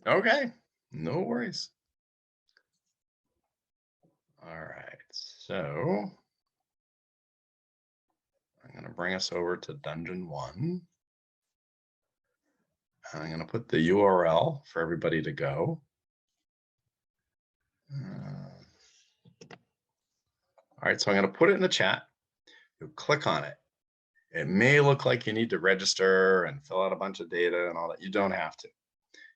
Okay, no worries. All right, so I'm going to bring us over to Dungeon-1. I'm going to put the URL for everybody to go. All right, so I'm going to put it in the chat. You click on it. It may look like you need to register and fill out a bunch of data and all that. You don't have to.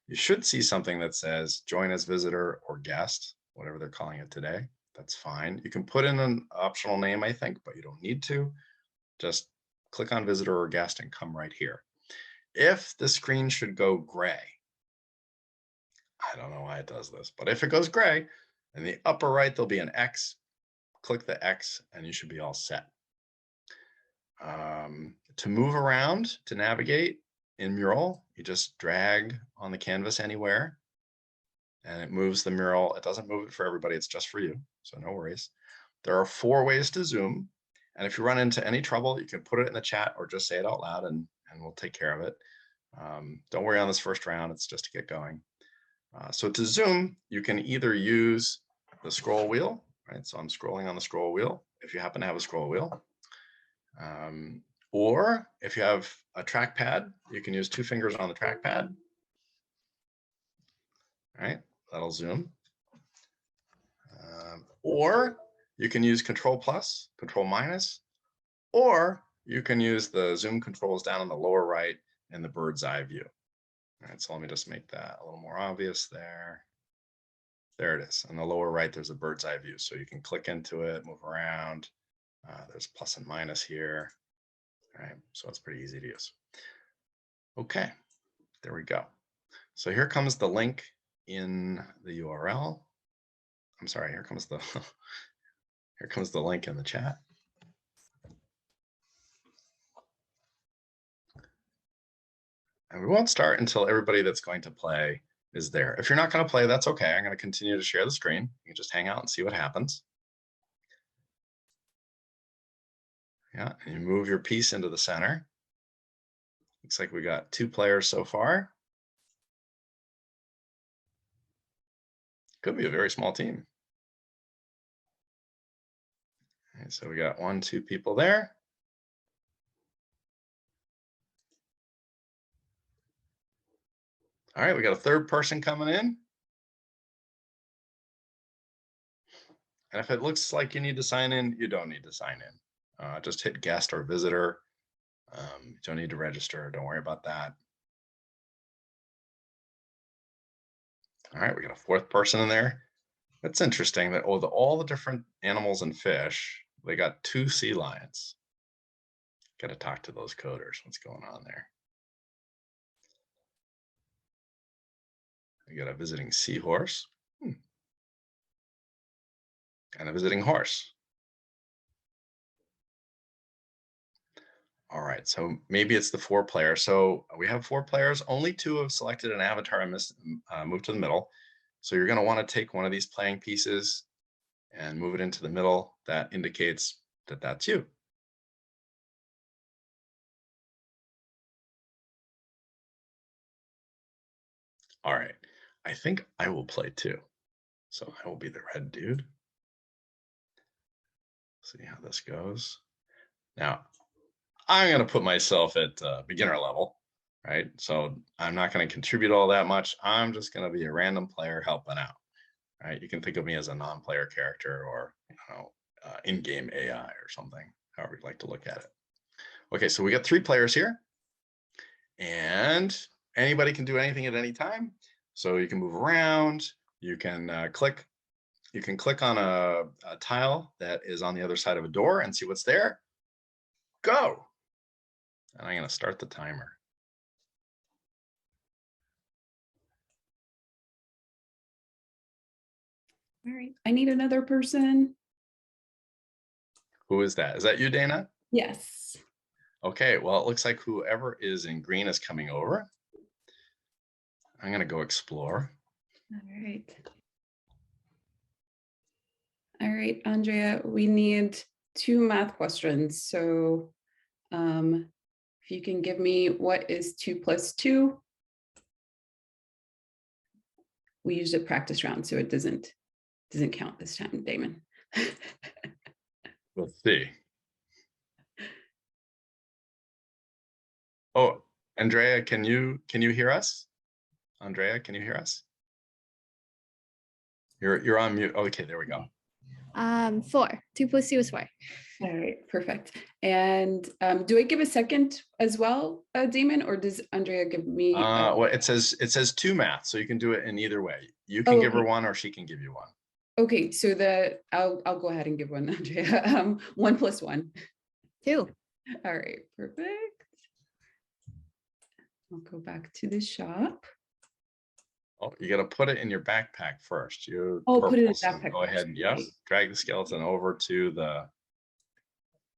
You should see something that says join as visitor or guest, whatever they're calling it today. That's fine. You can put in an optional name, I think, but you don't need to. Just click on visitor or guest and come right here. If the screen should go gray, I don't know why it does this, but if it goes gray, in the upper right, there'll be an X. Click the X and you should be all set. To move around, to navigate in Mural, you just drag on the canvas anywhere and it moves the mural. It doesn't move it for everybody, it's just for you, so no worries. There are 4 ways to zoom, and if you run into any trouble, you can put it in the chat or just say it out loud and we'll take care of it. Don't worry on this first round, it's just to get going. So to zoom, you can either use the scroll wheel, right? So I'm scrolling on the scroll wheel, if you happen to have a scroll wheel. Or if you have a trackpad, you can use 2 fingers on the trackpad. All right, that'll zoom. Or you can use Control plus, Control minus, or you can use the zoom controls down in the lower right in the bird's eye view. All right, so let me just make that a little more obvious there. There it is. On the lower right, there's a bird's eye view. So you can click into it, move around. There's plus and minus here. All right, so it's pretty easy to use. Okay, there we go. So here comes the link in the URL. I'm sorry, here comes the here comes the link in the chat. And we won't start until everybody that's going to play is there. If you're not going to play, that's okay. I'm going to continue to share the screen. You can just hang out and see what happens. Yeah, and you move your piece into the center. Looks like we got 2 players so far. Could be a very small team. Okay, so we got 1, 2 people there. All right, we got a 3rd person coming in. And if it looks like you need to sign in, you don't need to sign in. Just hit guest or visitor. You don't need to register. Don't worry about that. All right, we got a 4th person in there. That's interesting that all the different animals and fish, they got 2 sea lions. Got to talk to those coders. What's going on there? We got a visiting seahorse and a visiting horse. All right, so maybe it's the 4 players. So we have 4 players. Only 2 have selected an avatar and moved to the middle. So you're going to want to take one of these playing pieces and move it into the middle. That indicates that that's you. All right, I think I will play too. So I will be the red dude. See how this goes. Now, I'm going to put myself at beginner level, right? So I'm not going to contribute all that much. I'm just going to be a random player helping out, right? You can think of me as a non-player character or, in-game AI or something, however you'd like to look at it. Okay, so we got 3 players here, and anybody can do anything at any time. So you can move around, you can click on a tile that is on the other side of a door and see what's there. Go! And I'm going to start the timer. All right, I need another person. Who is that? Is that you, Dana? Yes. Okay, well, it looks like whoever is in green is coming over. I'm going to go explore. All right. All right, Andrea, we need 2 math questions. So if you can give me what is 2 plus 2? we used a practice round, so it doesn't count this time, Damon. We'll see. Oh, Andrea, can you hear us? Andrea, can you hear us? You're on mute. Okay, there we go. 4. 2 plus 2 is 4. All right, perfect. And do I give a second as well, Damon, or does Andrea give me? Well, it says 2 math, so you can do it in either way. You can give her one, or she can give you one. Okay, so I'll go ahead and give one, Andrea. 1 plus 1. 2. All right, perfect. I'll go back to the shop. Oh, you got to put it in your backpack first. You put it in the so backpack. go ahead and yes, drag the skeleton over to the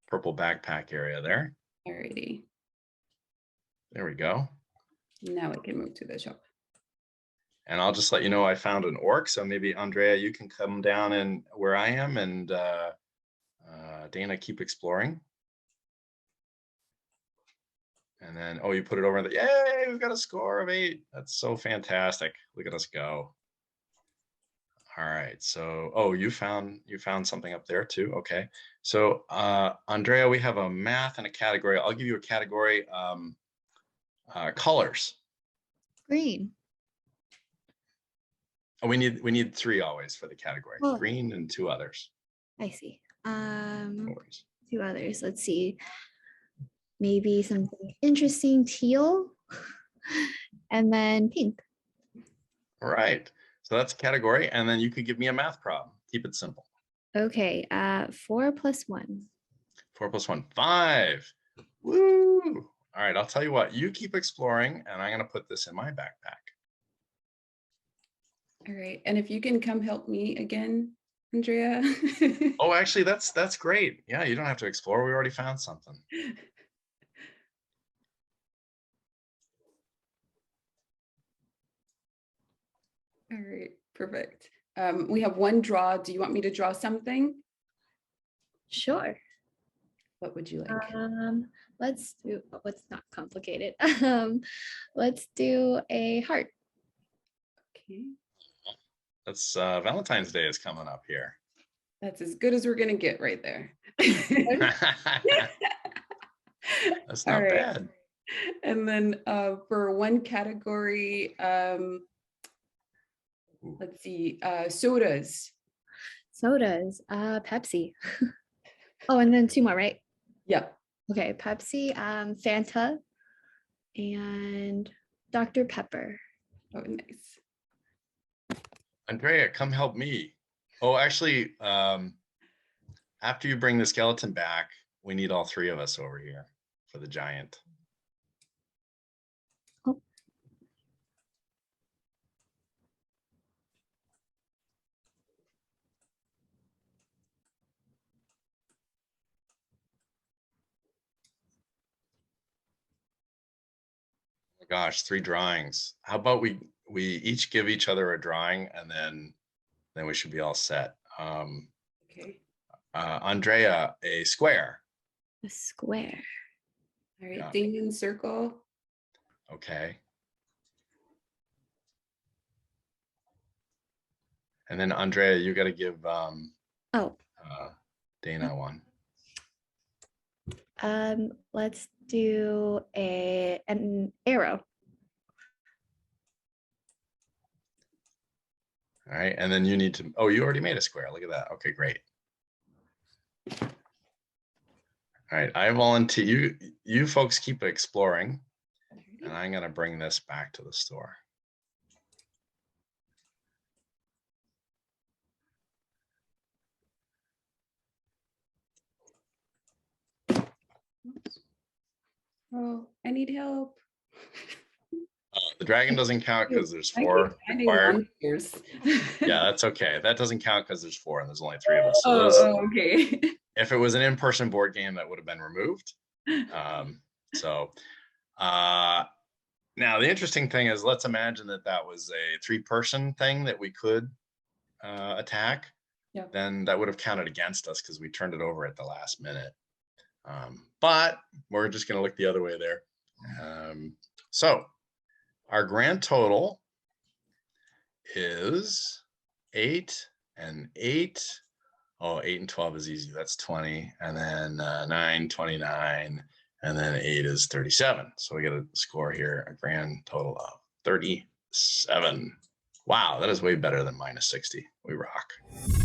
purple backpack area there. All righty. There we go. Now I can move to the shop. And I'll just let you know I found an orc, so maybe Andrea, you can come down and where I am, and Dana, keep exploring. And then, oh, you put it over the, yay, we've got a score of 8. That's so fantastic. Look at us go. All right, so, oh, you found something up there too. Okay, so Andrea, we have a math and a category. I'll give you a category, colors. Green. Oh, we need 3 always for the category. Oh. Green and 2 others. I see. No worries. 2 others. Let's see. Maybe something interesting, teal, and then pink. All right, so that's a category, and then you could give me a math problem. Keep it simple. Okay, 4 plus 1. 4 plus 1, 5. Woo! All right, I'll tell you what, you keep exploring, and I'm gonna put this in my backpack. All right, and if you can come help me again, Andrea. Oh, actually, that's great. Yeah, you don't have to explore. We already found something. All right, perfect. We have 1 draw. Do you want me to draw something? Sure. What would you like? Let's do what's not complicated. Let's do a heart. Okay. That's Valentine's Day is coming up here. That's as good as we're gonna get right there. That's not bad. And then for 1 category, let's see, sodas. Sodas. Pepsi. Oh, and then 2 more, right? Yep. Okay, Pepsi, Fanta, and Dr. Pepper. Oh, nice. Andrea, come help me. Oh, actually, after you bring the skeleton back, we need all 3 of us over here for the giant. Oh. Oh my gosh, 3 drawings. How about we each give each other a drawing, and then we should be all set. Okay. Andrea, a square. A square. All right, Yeah. Damon, circle. Okay. And then Andrea, you got to give Dana one. Let's do an arrow. All right, and then you need to, oh, you already made a square. Look at that. Okay, great. All right, I volunteer. You folks keep exploring, and I'm gonna bring this back to the store. Oh, I need help. The dragon doesn't count because there's 4 required. Yeah, that's okay. That doesn't count because there's 4 and there's only 3 of us. So okay. If it was an in-person board game, that would have been removed. Now the interesting thing is, let's imagine that was a 3-person thing that we could attack. Yep. Then that would have counted against us because we turned it over at the last minute. But we're just going to look the other way there. So our grand total is 8 and 8. Oh, 8 and 12 is easy. That's 20. And then 9, 29. And then 8 is 37. So we get a score here, a grand total of 37. Wow, that is way better than minus 60. We rock.